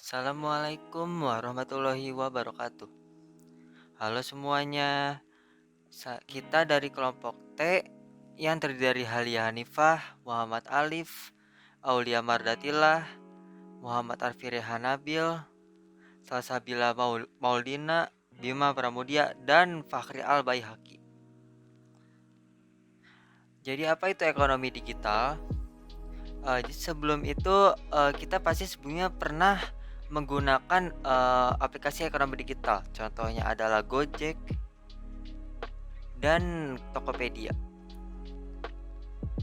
Assalamualaikum warahmatullahi wabarakatuh. Halo semuanya, kita dari kelompok T yang terdiri dari Halia Hanifah, Muhammad Alif, Aulia Mardatillah, Muhammad Arfi Hanabil, Salsabila Maulina, Bima Pramudia, dan Fakhri Al Baihaqi. Jadi apa itu ekonomi digital? Sebelum itu kita pasti sebelumnya pernah menggunakan aplikasi ekonomi digital. Contohnya adalah Gojek dan Tokopedia.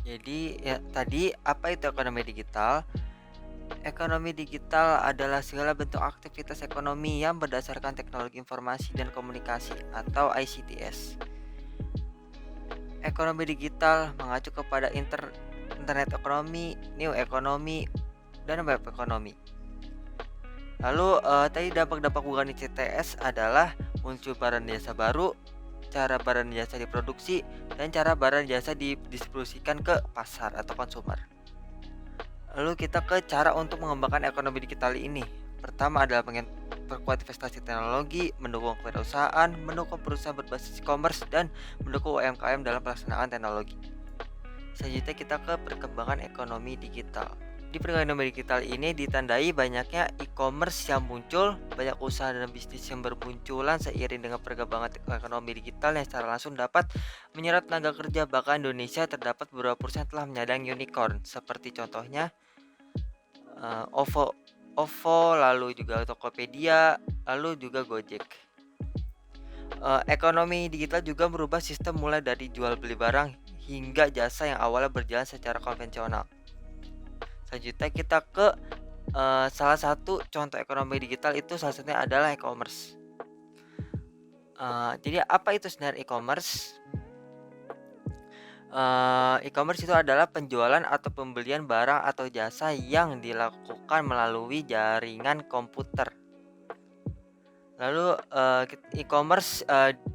Jadi ya tadi apa itu ekonomi digital? Ekonomi digital adalah segala bentuk aktivitas ekonomi yang berdasarkan teknologi informasi dan komunikasi atau ICTS. Ekonomi digital mengacu kepada internet ekonomi, new ekonomi, dan web ekonomi. Lalu tadi dampak-dampak bukan ICTS adalah muncul barang jasa baru, cara barang jasa diproduksi, dan cara barang jasa didistribusikan ke pasar atau konsumer. Lalu kita ke cara untuk mengembangkan ekonomi digital ini. Pertama adalah memperkuat investasi teknologi, mendukung kewirausahaan, mendukung perusahaan berbasis e-commerce, dan mendukung UMKM dalam pelaksanaan teknologi. Selanjutnya kita ke perkembangan ekonomi digital. Di perkembangan ekonomi digital ini ditandai banyaknya e-commerce yang muncul, banyak usaha dan bisnis yang bermunculan seiring dengan perkembangan ekonomi digital yang secara langsung dapat menyerap tenaga kerja. Bahkan Indonesia terdapat beberapa perusahaan telah menyandang unicorn, seperti contohnya OVO, lalu juga Tokopedia, lalu juga Gojek. Ekonomi digital juga merubah sistem mulai dari jual beli barang hingga jasa yang awalnya berjalan secara konvensional. Selanjutnya kita ke salah satu contoh ekonomi digital itu salah satunya adalah e-commerce. Jadi apa itu sebenarnya e-commerce? E-commerce itu adalah penjualan atau pembelian barang atau jasa yang dilakukan melalui jaringan komputer. Lalu e-commerce,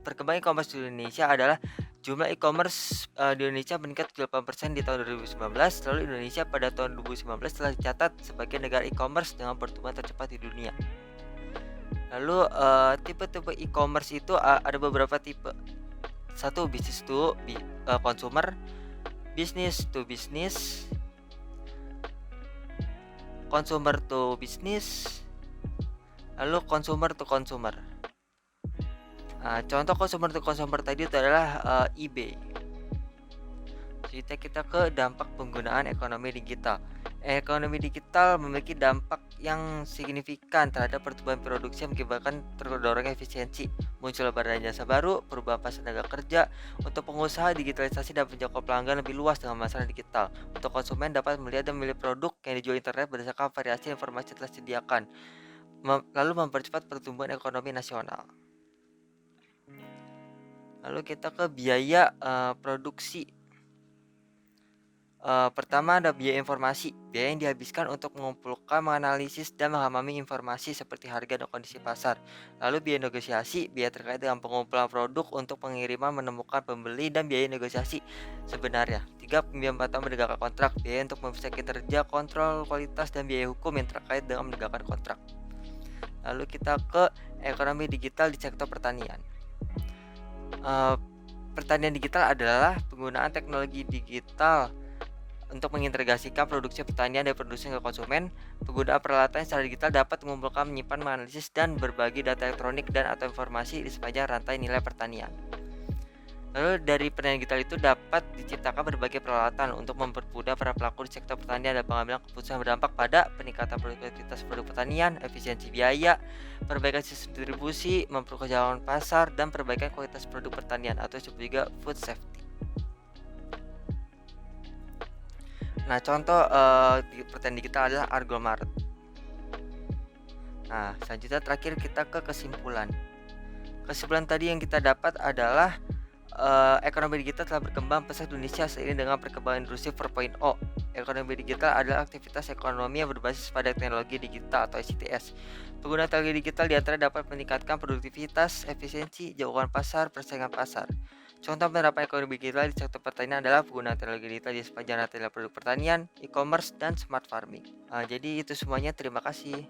perkembangan e-commerce di Indonesia adalah jumlah e-commerce di Indonesia meningkat 8% di tahun 2019. Lalu Indonesia pada tahun 2019 telah dicatat sebagai negara e-commerce dengan pertumbuhan tercepat di dunia. Lalu tipe-tipe e-commerce itu ada beberapa tipe. Satu, business to consumer, business to business, consumer to business, lalu consumer to consumer. Contoh consumer to consumer tadi itu adalah eBay. Kita ke dampak penggunaan ekonomi digital. Ekonomi digital memiliki dampak yang signifikan terhadap pertumbuhan produksi yang mengakibatkan terdorongnya efisiensi, muncul barang dan jasa baru, perubahan pasar tenaga kerja. Untuk pengusaha, digitalisasi dan menjangkau pelanggan lebih luas dengan masalah digital. Untuk konsumen, dapat melihat dan memilih produk yang dijual internet berdasarkan variasi informasi yang telah disediakan, lalu mempercepat pertumbuhan ekonomi nasional. Lalu kita ke biaya produksi. Pertama ada biaya informasi, biaya yang dihabiskan untuk mengumpulkan, menganalisis, dan memahami informasi seperti harga dan kondisi pasar. Lalu biaya negosiasi, biaya terkait dengan pengumpulan produk untuk pengiriman, menemukan pembeli, dan biaya negosiasi sebenarnya. 3. Pembiayaan menegakkan kontrak, biaya untuk memeriksa kinerja, kontrol kualitas, dan biaya hukum yang terkait dengan menegakkan kontrak. Lalu kita ke ekonomi digital di sektor pertanian. Pertanian digital adalah penggunaan teknologi digital untuk mengintegrasikan produksi pertanian dan produksi ke konsumen. Penggunaan peralatan secara digital dapat mengumpulkan, menyimpan, menganalisis, dan berbagi data elektronik dan atau informasi di sepanjang rantai nilai pertanian. Lalu dari pertanian digital itu dapat diciptakan berbagai peralatan untuk mempermudah para pelaku di sektor pertanian dan pengambilan keputusan berdampak pada peningkatan produktivitas produk pertanian, efisiensi biaya, perbaikan sistem distribusi, memperluas jangkauan pasar, dan perbaikan kualitas produk pertanian atau disebut juga food safety. Nah, contoh di pertanian digital adalah Argomart. Nah, selanjutnya terakhir kita ke kesimpulan. Kesimpulan tadi yang kita dapat adalah ekonomi digital telah berkembang pesat Indonesia seiring dengan perkembangan industri 4.0. Ekonomi digital adalah aktivitas ekonomi yang berbasis pada teknologi digital atau ICTS. Penggunaan teknologi digital diantara dapat meningkatkan produktivitas, efisiensi, jangkauan pasar, persaingan pasar. Contoh penerapan ekonomi digital di sektor pertanian adalah penggunaan teknologi digital di sepanjang rantai produk pertanian, e-commerce, dan smart farming. Jadi itu semuanya. Terima kasih.